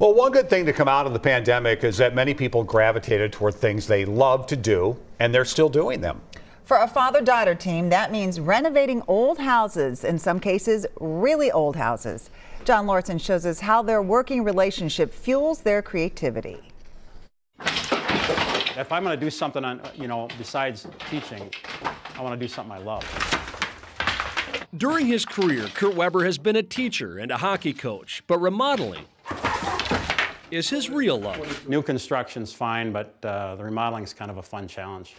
Well, one good thing to come out of the pandemic is that many people gravitated toward things they love to do, and they're still doing them. For a father-daughter team, that means renovating old houses, in some cases, really old houses. John Lorson shows us how their working relationship fuels their creativity. If I'm going to do something on, besides teaching, I want to do something I love. During his career, Kurt Weber has been a teacher and a hockey coach, but remodeling is his real love. New construction's fine, but the remodeling is kind of a fun challenge.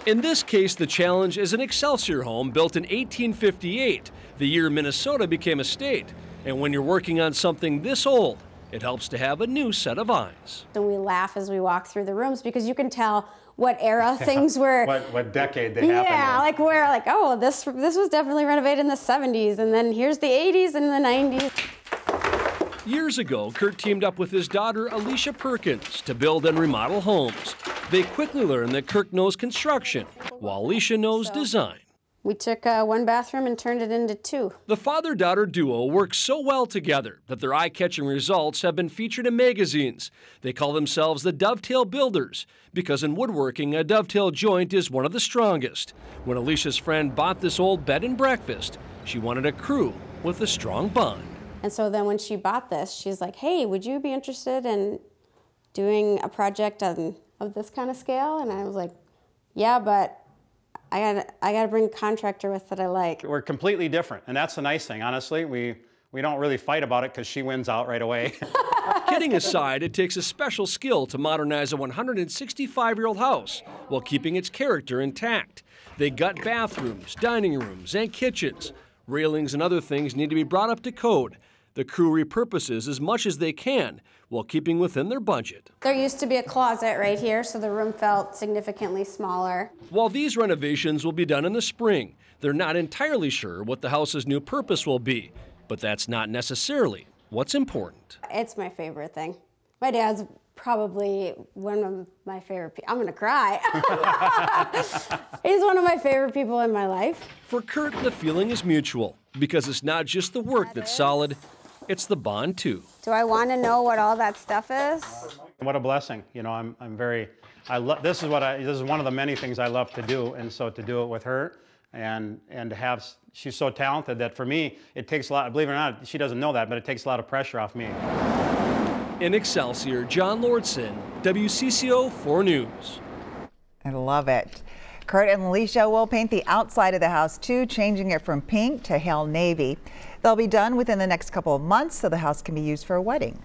In this case, the challenge is an Excelsior home built in 1858, the year Minnesota became a state. And when you're working on something this old, it helps to have a new set of eyes. And we laugh as we walk through the rooms because you can tell what era things were. what decade they happened in. Yeah, like we're like, oh, this was definitely renovated in the 70s, and then here's the 80s and the 90s. Years ago, Kurt teamed up with his daughter, Alicia Perkins, to build and remodel homes. They quickly learned that Kurt knows construction, while Alicia knows design. We took one bathroom and turned it into two. The father-daughter duo works so well together that their eye-catching results have been featured in magazines. They call themselves the Dovetail Builders, because in woodworking, a dovetail joint is one of the strongest. When Alicia's friend bought this old bed and breakfast, she wanted a crew with a strong bond. And so then when she bought this, she's like, hey, would you be interested in doing a project of this kind of scale? And I was like, yeah, but I gotta bring a contractor with that I like. We're completely different, and that's the nice thing. Honestly, we don't really fight about it because she wins out right away. Kidding aside, it takes a special skill to modernize a 165-year-old house while keeping its character intact. They gut bathrooms, dining rooms, and kitchens. Railings and other things need to be brought up to code. The crew repurposes as much as they can while keeping within their budget. There used to be a closet right here, so the room felt significantly smaller. While these renovations will be done in the spring, they're not entirely sure what the house's new purpose will be, but that's not necessarily what's important. It's my favorite thing. My dad's probably one of my favorite people. I'm gonna cry. He's one of my favorite people in my life. For Kurt, the feeling is mutual, because it's not just the work that's solid, it's the bond too. Do I want to know what all that stuff is? What a blessing. This is one of the many things I love to do, and so to do it with her and to have, she's so talented that for me, it takes a lot, believe it or not, she doesn't know that, but it takes a lot of pressure off me. In Excelsior, John Lorson, WCCO 4 News. I love it. Kurt and Alicia will paint the outside of the house too, changing it from pink to pale navy. They'll be done within the next couple of months so the house can be used for a wedding.